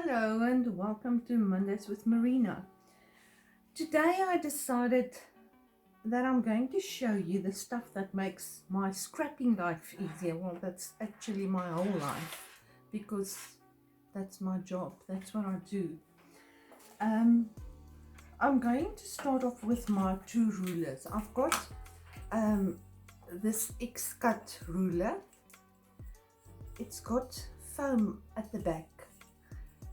Hello and welcome to Mondays with Marina. Today I decided that I'm going to show you the stuff that makes my scrapping life easier. Well, that's actually my whole life because that's my job, that's what I do. I'm going to start off with my two rulers. I've got this X-cut ruler. It's got foam at the back,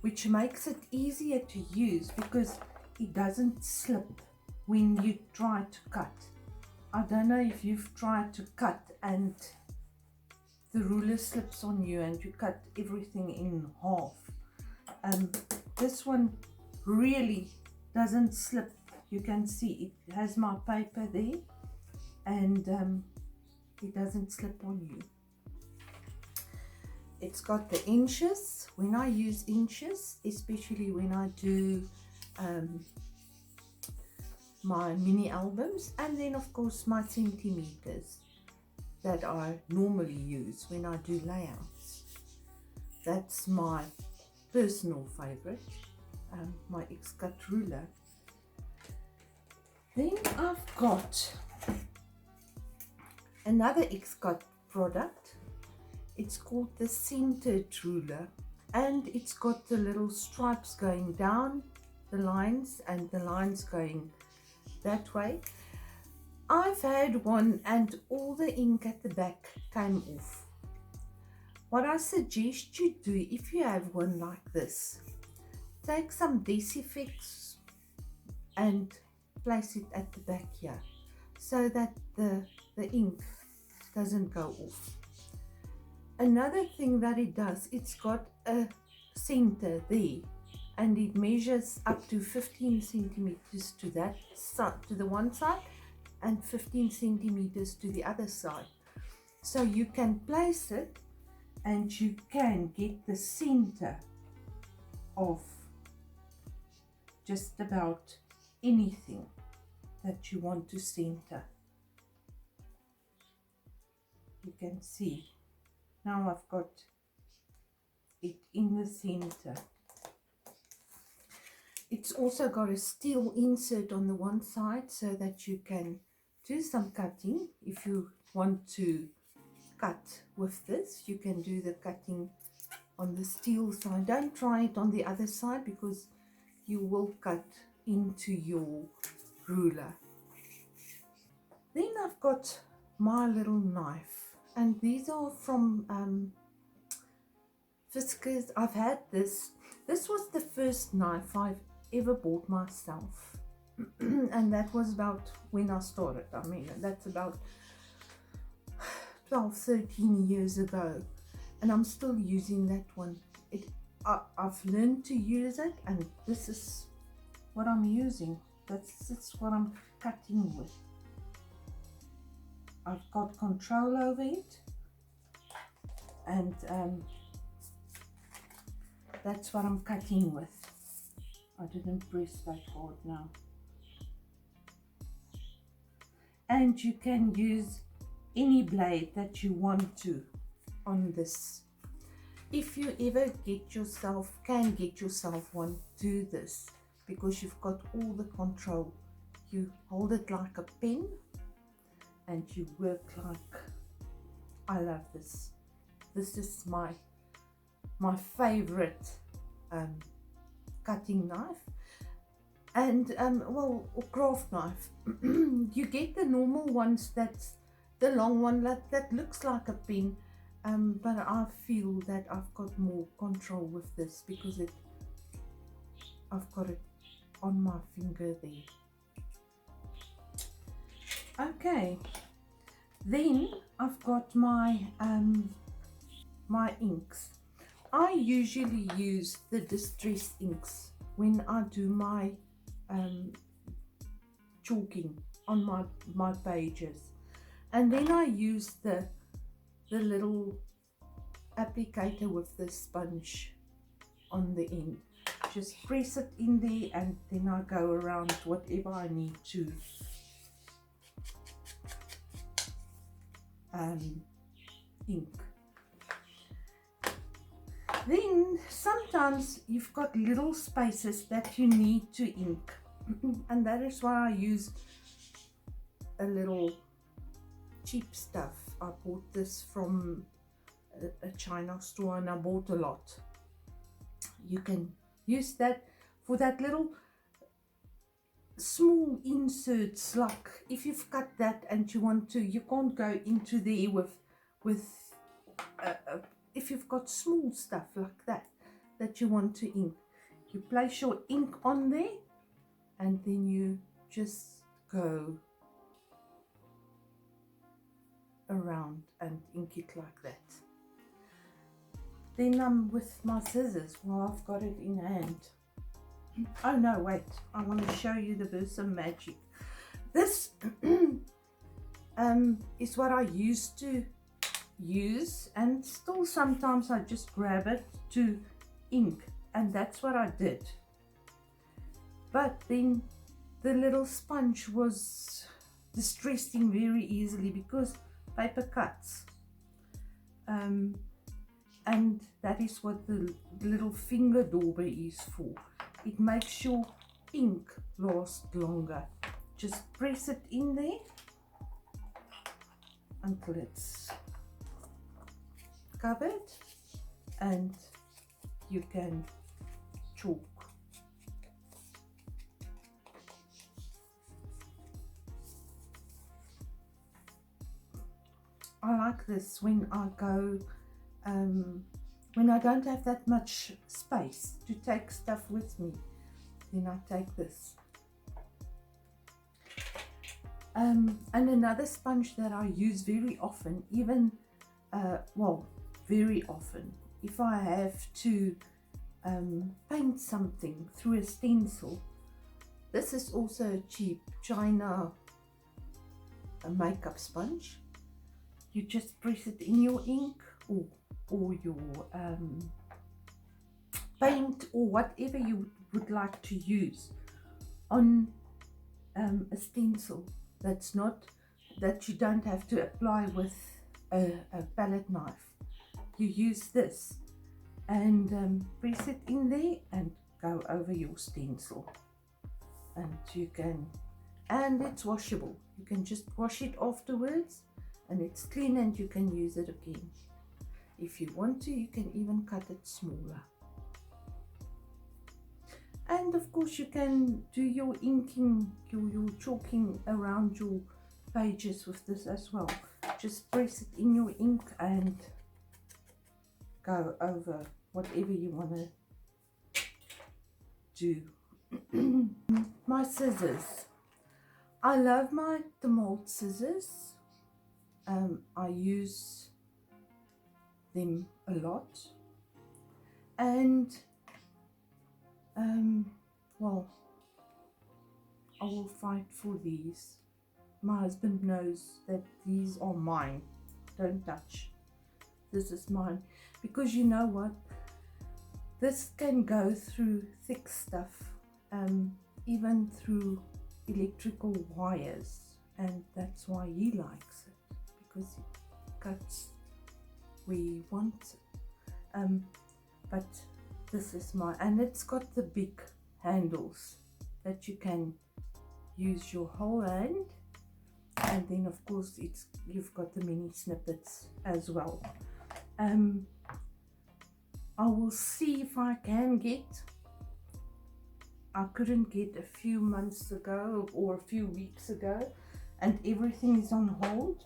which makes it easier to use because it doesn't slip when you try to cut. I don't know if you've tried to cut and the ruler slips on you and you cut everything in half. This one really doesn't slip. You can see it has my paper there and it doesn't slip on you. It's got the inches. When I use inches, especially when I do my mini albums, and then of course my centimeters that I normally use when I do layouts. That's my personal favorite, my X-cut ruler. Then I've got another X-cut product. It's called the centered ruler, and it's got the little stripes going down the lines and the lines going that way. I've had one and all the ink at the back came off. What I suggest you do, if you have one like this, take some Decifix and place it at the back here so that the ink doesn't go off. Another thing that it does, it's got a center there and it measures up to 15 centimeters to that side, to the one side, and 15 centimeters to the other side. So you can place it and you can get the center of just about anything that you want to center. You can see. Now I've got it in the center. It's also got a steel insert on the one side so that you can do some cutting. If you want to cut with this, you can do the cutting on the steel side. Don't try it on the other side because you will cut into your ruler. Then I've got my little knife. And these are from Fiskars. I've had this. This was the first knife I've ever bought myself. And that was about when I started. I mean, that's about 12, 13 years ago. And I'm still using that one. I've learned to use it, and this is what I'm using. That's what I'm cutting with. I've got control over it, and that's what I'm cutting with. I didn't press that hard now. And you can use any blade that you want to on this. If you ever can get yourself one, do this, because you've got all the control. You hold it like a pen and you work like, I love this. This is my favorite cutting knife. And well, craft knife. You get the normal ones, that's the long one that looks like a pen, but I feel that I've got more control with this because I've got it on my finger there. Okay, then I've got my my inks. I usually use the distress inks when I do my chalking on my pages, and then I use the little applicator with the sponge on the end. Just press it in there and then I go around whatever I need to ink. Then sometimes you've got little spaces that you need to ink, and that is why I use a little cheap stuff. I bought this from a China store and I bought a lot. You can use that for that little small inserts, like if you've cut that and you want to, you can't go into there with if you've got small stuff like that you want to ink, you place your ink on there and then you just go around and ink it like that. Then I'm with my scissors. Well, I've got it in hand. Oh no, wait, I want to show you the Versa Magic. This is what I used to use, and still sometimes I just grab it to ink, and that's what I did. But then the little sponge was distressing very easily because paper cuts, and that is what the little finger dauber is for. It makes your ink last longer. Just press it in there until it's covered and you can chalk. I like this when I go, when I don't have that much space to take stuff with me, then I take this. And another sponge that I use very often, even, well, very often, if I have to paint something through a stencil, this is also a cheap China makeup sponge. You just press it in your ink or your paint or whatever you would like to use on a stencil that's not, that you don't have to apply with a palette knife. You use this and press it in there and go over your stencil, and you can, and it's washable. You can just wash it afterwards and it's clean and you can use it again. If you want to, you can even cut it smaller. And of course you can do your inking, your chalking around your pages with this as well. Just press it in your ink and go over whatever you want to do. My scissors. I love my DeMalt scissors. I use them a lot, and well, I will fight for these. My husband knows that these are mine. Don't touch. This is mine, because you know what, this can go through thick stuff, even through electrical wires, and that's why he likes it, because it cuts where he wants it. But this is mine, and it's got the big handles that you can use your whole hand, and then of course you've got the mini snippets as well. I will see if I can get, I couldn't get a few months ago or a few weeks ago, and everything is on hold.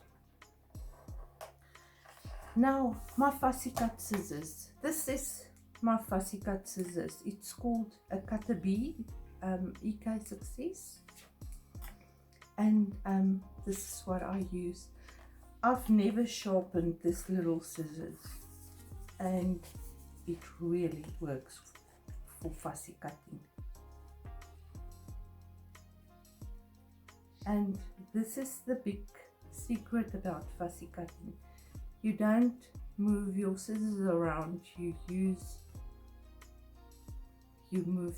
Now, my fussy cut scissors. This is my fussy cut scissors. It's called a Cutter B, EK Success, and this is what I use. I've never sharpened this little scissors, and it really works for fussy cutting. And this is the big secret about fussy cutting. You don't move your scissors around, you move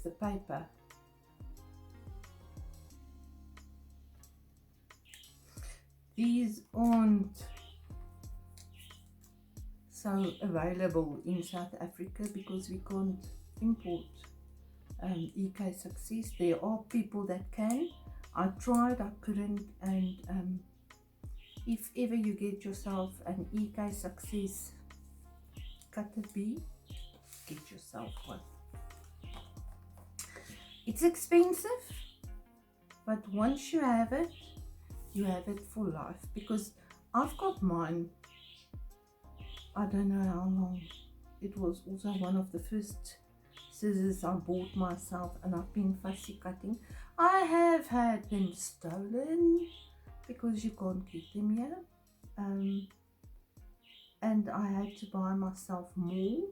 the paper. These aren't so available in South Africa because we can't import EK Success. There are people that can. I tried, I couldn't, and if ever you get yourself an EK Success cutter bee, get yourself one. It's expensive, but once you have it for life, because I've got mine, I don't know how long. It was also one of the first scissors I bought myself, and I've been fussy cutting. I have had them stolen because you can't keep them here, and I had to buy myself more.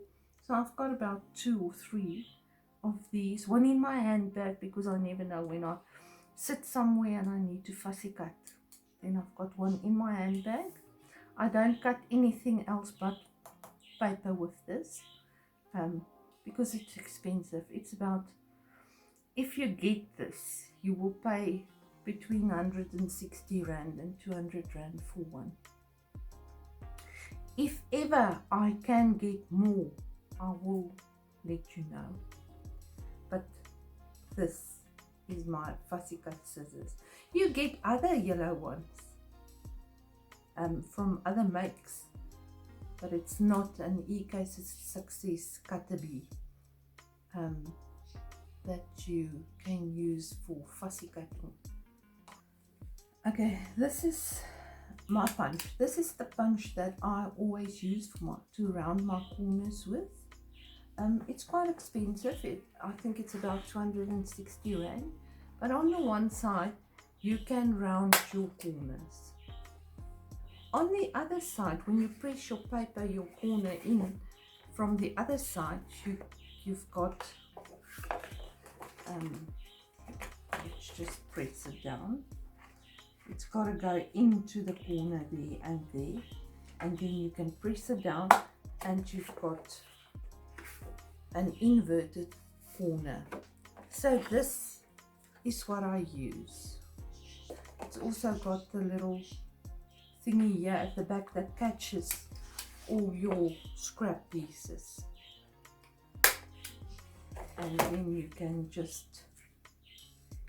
So I've got about 2 or 3 of these, one in my handbag because I never know when I sit somewhere and I need to fussy cut. Then I've got one in my handbag. I don't cut anything else but paper with this because it's expensive. It's about, if you get this, you will pay between 160 Rand and 200 Rand for one. If ever I can get more, I will let you know. But this is my fussy cut scissors. You get other yellow ones from other makes, but it's not an EK Success cutter bee that you can use for fussy cutting. Okay, this is my punch. This is the punch that I always use to round my corners with. It's quite expensive. I think it's about 260 Rand, but on the one side you can round your corners. On the other side, when you press your paper, your corner in from the other side, you've got let's just press it down. It's got to go into the corner there, and then you can press it down, and you've got an inverted corner. So this is what I use. It's also got the little thingy here at the back that catches all your scrap pieces, and then you can just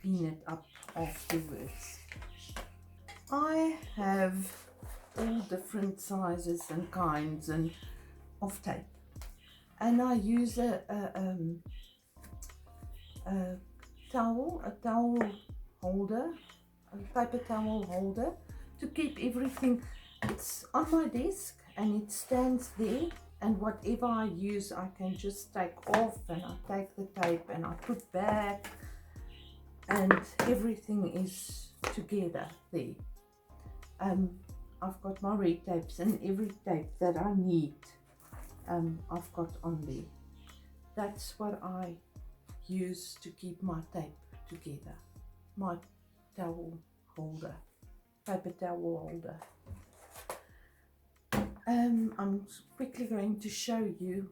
clean it up afterwards. I have all different sizes and kinds of tape, and I use a towel holder, a paper towel holder, to keep everything. It's on my desk and it stands there, and whatever I use I can just take off, and I take the tape and I put back, and everything is together there. I've got my red tapes, and every tape that I need I've got on there. That's what I use to keep my tape together. My towel holder, paper towel holder. I'm quickly going to show you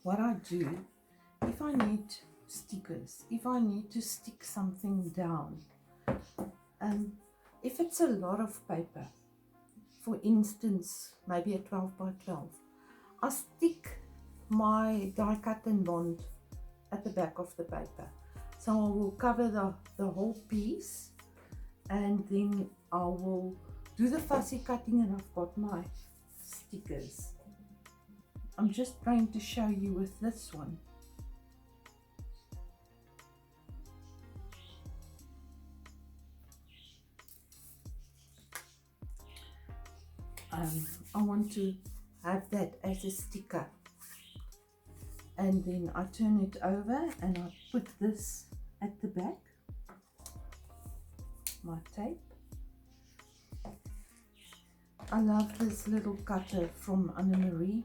what I do if I need stickers, if I need to stick something down. If it's a lot of paper, for instance maybe a 12 by 12, I stick my die cut and bond at the back of the paper. So I will cover the whole piece, and then I will do the fussy cutting, and I've got my stickers. I'm just going to show you with this one. I want to have that as a sticker, and then I turn it over and I put this at the back, my tape. I love this little cutter from Anna Marie.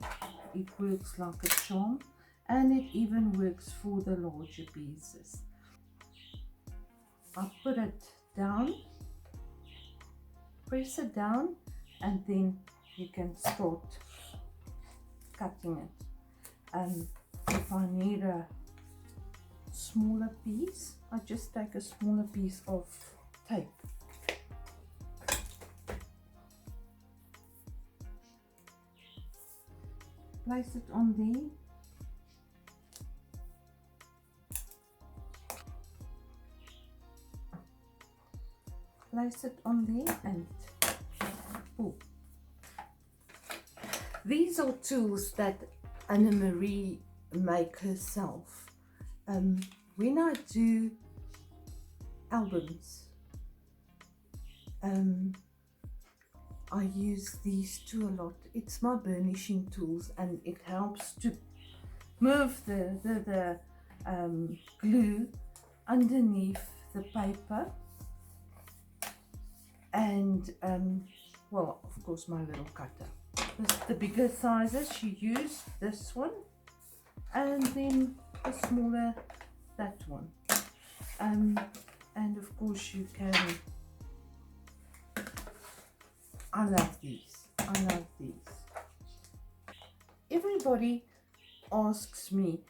It works like a charm, and it even works for the larger pieces. I put it down, press it down, and then you can start cutting it. If I need a smaller piece, I just take a smaller piece of tape place it on there. Place it on there and pull. These are tools that Anna Marie make herself. When I do albums, I use these two a lot. It's my burnishing tools, and it helps to move the glue underneath the paper. And well, of course, my little cutter. The bigger sizes, you use this one, and then the smaller, that one. And of course you can, I love these, I love these. Everybody asks me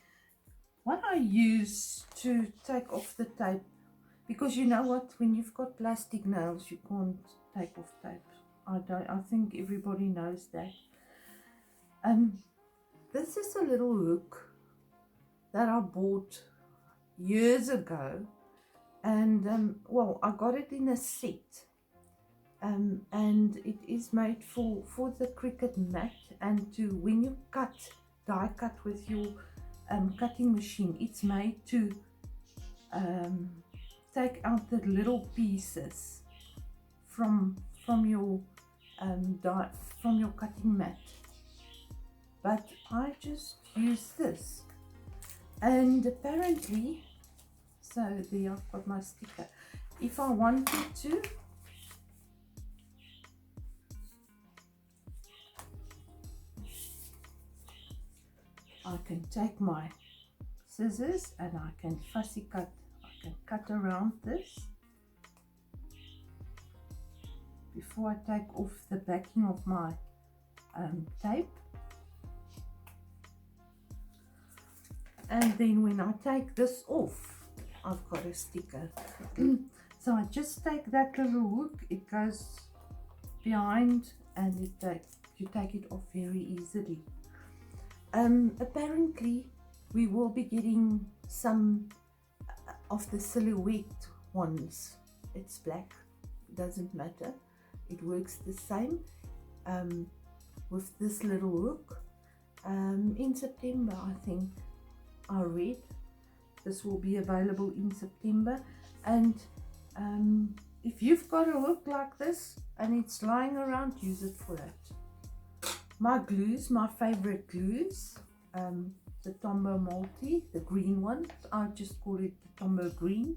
what I use to take off the tape, because you know what, when you've got plastic nails you can't take off tape. I think everybody knows that. This is a little hook that I bought years ago, and well, I got it in a set, and it is made for the cricket mat, and to when you die cut with your cutting machine, it's made to take out the little pieces from your cutting mat. But I just use this, and apparently, so there I've got my sticker. If I wanted to, I can take my scissors and I can fussy cut. I can cut around this before I take off the backing of my tape. And then when I take this off, I've got a sticker. So I just take that little hook, it goes behind, and you take it off very easily. Apparently we will be getting some of the silhouette ones. It's black, it doesn't matter, it works the same with this little hook. In September, I think I read this will be available in September. And if you've got a hook like this and it's lying around, use it for that. My glues, my favorite glues, the Tombow Multi, the green one, I just call it the Tombow green.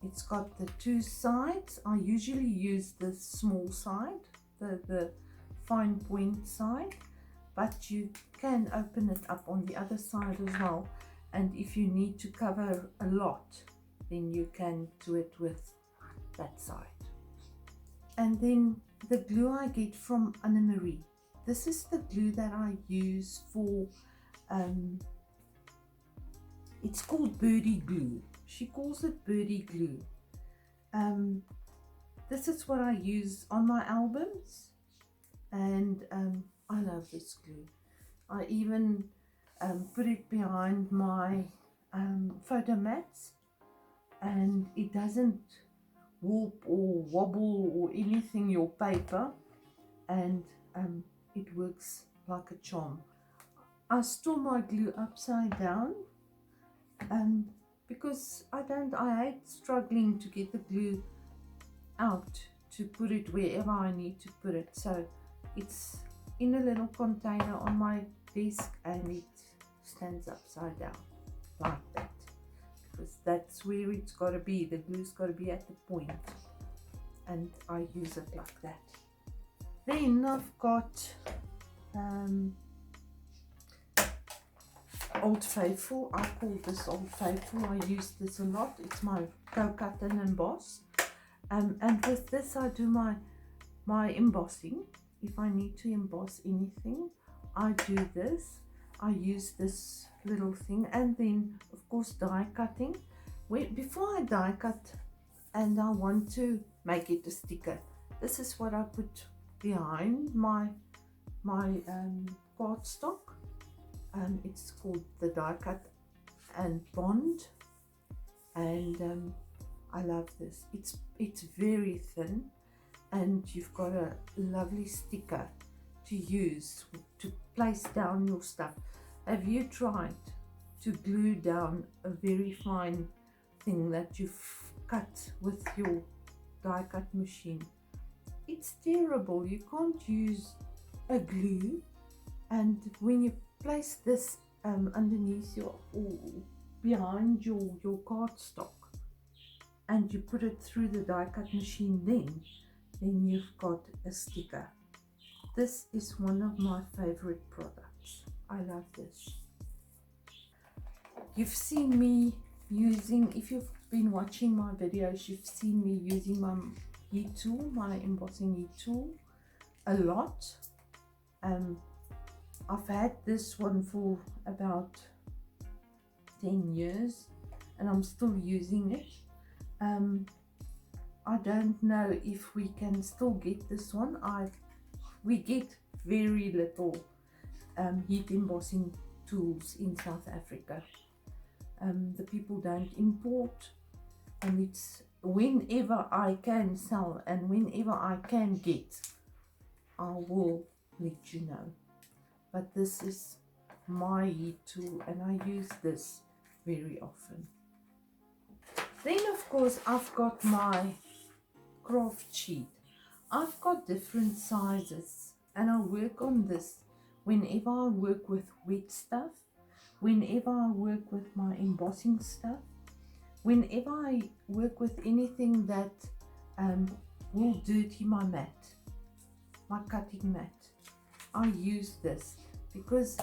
It's got the two sides. I usually use the small side, the fine point side, but you can open it up on the other side as well. And if you need to cover a lot, then you can do it with that side. And then the glue I get from Anna Marie. This is the glue that I use for, it's called birdie glue. She calls it birdie glue. This is what I use on my albums, and I love this glue. I even put it behind my photo mats, and it doesn't warp or wobble or anything your paper, and it works like a charm. I store my glue upside down because I hate struggling to get the glue out to put it wherever I need to put it. So it's in a little container on my desk, and it stands upside down like that, because that's where it's got to be. The glue's got to be at the point, and I use it like that. Then I've got Old Faithful. I call this Old Faithful. I use this a lot. It's my Go Cut and Emboss. And with this I do my embossing. If I need to emboss anything, I do this. I use this little thing. And then of course die cutting. Before I die cut and I want to make it a sticker, this is what I put behind my my cardstock. It's called the die cut and bond, and I love this. It's very thin, and you've got a lovely sticker to use to place down your stuff. Have you tried to glue down a very fine thing that you've cut with your die cut machine? It's terrible. You can't use a glue, and when you place this underneath your or behind your cardstock and you put it through the die cut machine, then you've got a sticker. This is one of my favorite products. I love this. You've seen me using, if you've been watching my videos, you've seen me using my heat tool, my embossing heat tool, a lot. I've had this one for about 10 years and I'm still using it. I don't know if we can still get this one. We get very little heat embossing tools in South Africa. The people don't import, and it's whenever I can sell and whenever I can get, I will let you know. But this is my heat tool and I use this very often. Then of course I've got my craft sheet. I've got different sizes and I work on this whenever I work with wet stuff, whenever I work with my embossing stuff, whenever I work with anything that will dirty my mat, my cutting mat. I use this because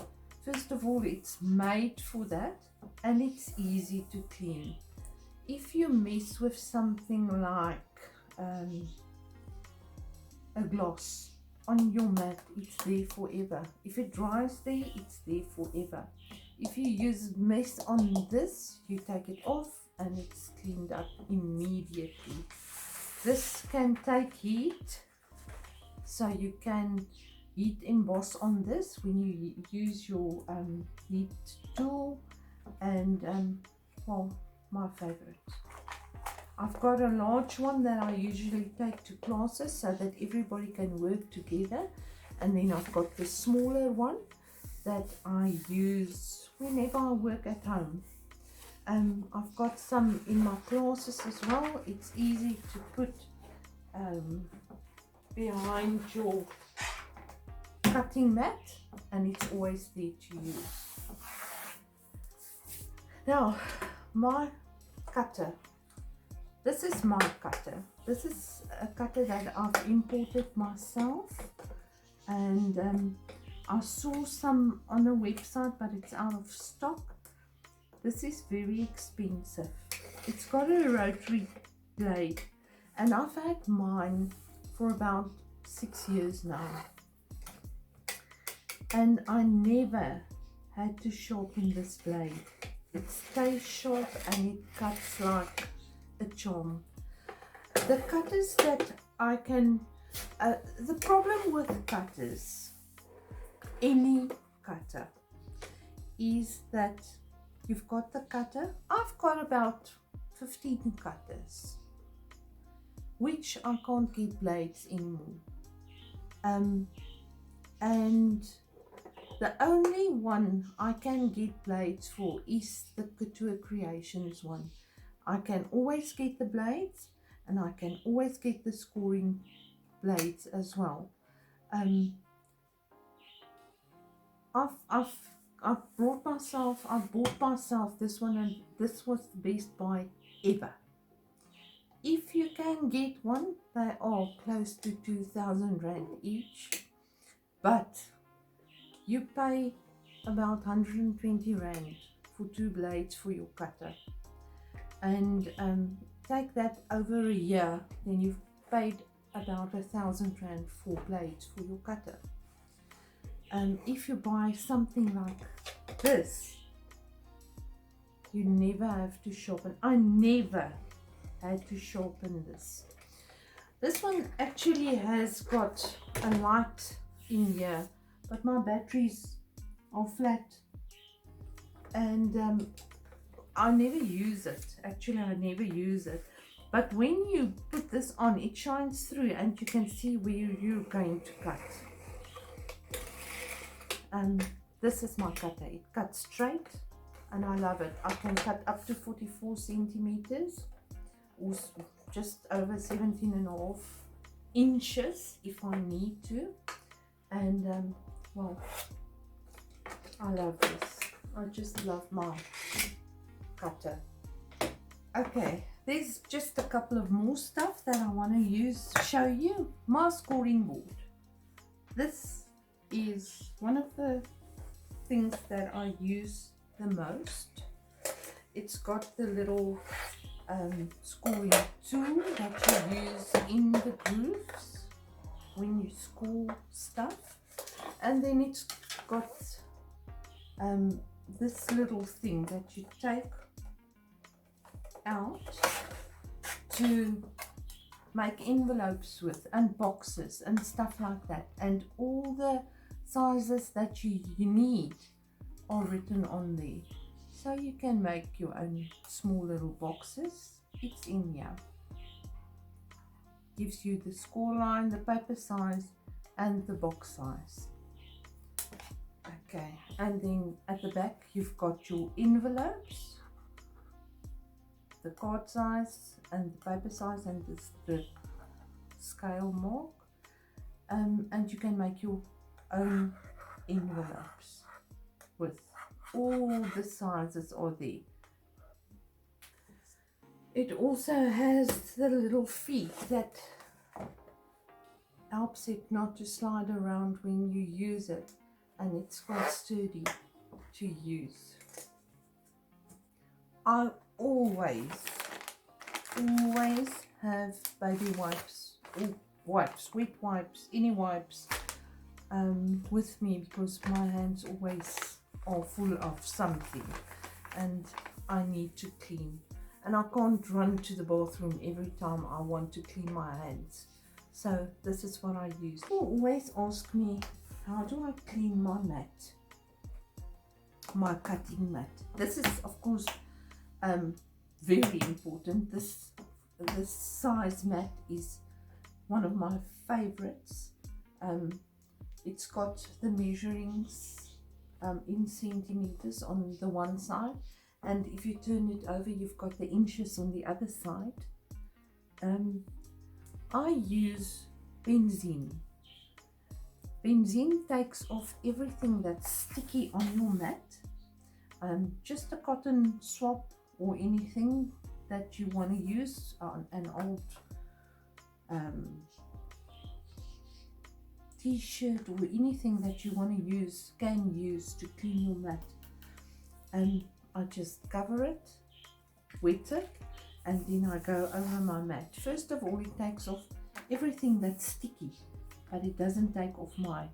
first of all it's made for that and it's easy to clean. If you mess with something like a gloss on your mat, it's there forever. If it dries there, it's there forever. If you use mess on this, you take it off and it's cleaned up immediately. This can take heat, so you can heat emboss on this when you use your heat tool, and well, my favorite. I've got a large one that I usually take to classes so that everybody can work together, and then I've got the smaller one that I use whenever I work at home. I've got some in my classes as well. It's easy to put behind your cutting mat and it's always there to use. Now, my cutter. This is my cutter. This is a cutter that I've imported myself, and I saw some on a website but it's out of stock. This is very expensive. It's got a rotary blade and I've had mine for about 6 years now, and I never had to sharpen this blade. It stays sharp and it cuts like a charm. The cutters that I can, the problem with cutters, any cutter, is that you've got the cutter. I've got about 15 cutters, which I can't get blades anymore. And the only one I can get blades for is the Couture Creations one. I can always get the blades and I can always get the scoring blades as well. I bought myself this one, and this was the best buy ever. If you can get one, they are close to 2,000 Rand each, but you pay about 120 Rand for 2 blades for your cutter, and take that over a year, then you've paid about 1,000 Rand for blades for your cutter. If you buy something like this, you never have to sharpen. I never had to sharpen this. This one actually has got a light in here but my batteries are flat, and I never use it. Actually, I never use it. But when you put this on, it shines through and you can see where you're going to cut. This is my cutter. It cuts straight and I love it. I can cut up to 44 centimeters or just over 17.5 inches if I need to. And well, I love this. I just love my cutter. Okay, there's just a couple of more stuff that I want to show you. My scoring board. This is one of the things that I use the most. It's got the little scoring tool that you use in the grooves when you score stuff, and then it's got this little thing that you take out to make envelopes with and boxes and stuff like that, and all the sizes that you need are written on there, so you can make your own small little boxes. It's in here. Gives you the score line, the paper size and the box size. Okay, and then at the back you've got your envelopes, the card size and the paper size and the scale mark, and you can make your own envelopes with all the sizes are there. It also has the little feet that helps it not to slide around when you use it, and it's quite sturdy to use. I always have baby wipes, or wipes, wet wipes, any wipes with me, because my hands always are full of something and I need to clean, and I can't run to the bathroom every time I want to clean my hands. So this is what I use. People always ask me, how do I clean my mat, my cutting mat? This is of course very important. This size mat is one of my favorites. It's got the measurings in centimeters on the one side, and if you turn it over you've got the inches on the other side. I use benzene. Benzene takes off everything that's sticky on your mat. Just a cotton swab or anything that you want to use, an old t-shirt or anything that you want to use, can use to clean your mat. And I just cover it, wet it, and then I go over my mat. First of all, it takes off everything that's sticky, but it doesn't take off my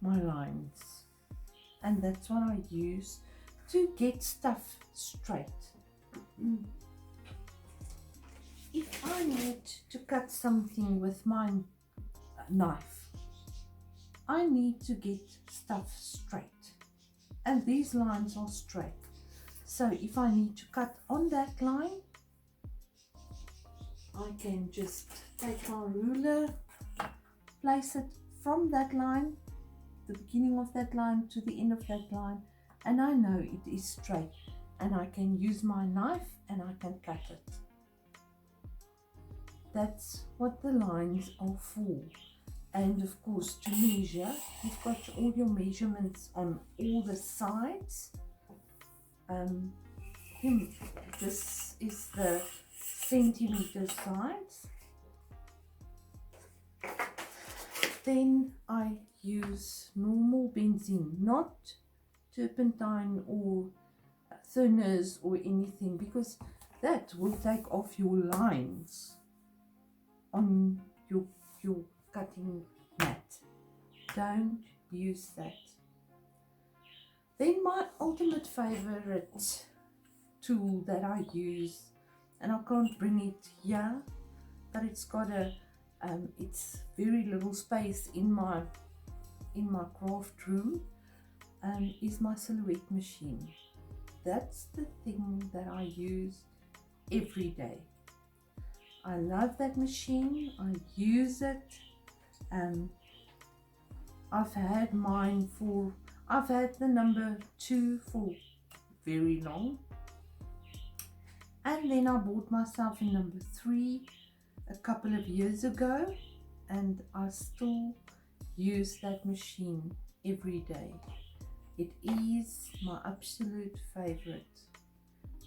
my lines, and that's what I use to get stuff straight. If I need to cut something with my knife, I need to get stuff straight, and these lines are straight. So if I need to cut on that line, I can just take my ruler, place it from that line, the beginning of that line to the end of that line, and I know it is straight, and I can use my knife and I can cut it. That's what the lines are for. And of course, to measure, you've got all your measurements on all the sides. This is the centimeter sides. Then I use normal benzene, not turpentine or thinners or anything, because that will take off your lines on your cutting mat. Don't use that. Then my ultimate favorite tool that I use, and I can't bring it here, but it's got a it's very little space in in my craft room is my silhouette machine. That's the thing that I use every day. I love that machine. I use it. I've had the number 2 for very long. And then I bought myself a number 3 a couple of years ago, and I still use that machine every day. It is my absolute favorite.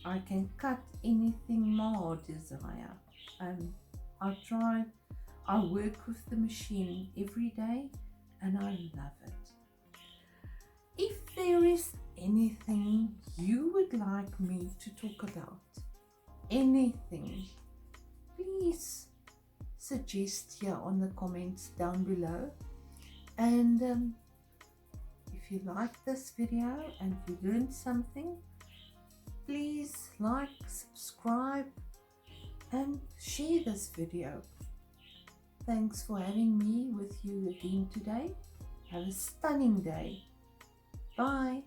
I can cut anything my heart desire. I work with the machine every day and I love it. If there is anything you would like me to talk about, anything, please suggest here on the comments down below. And if you like this video and you learned something, please like, subscribe and share this video. Thanks for having me with you again today. Have a stunning day. Bye.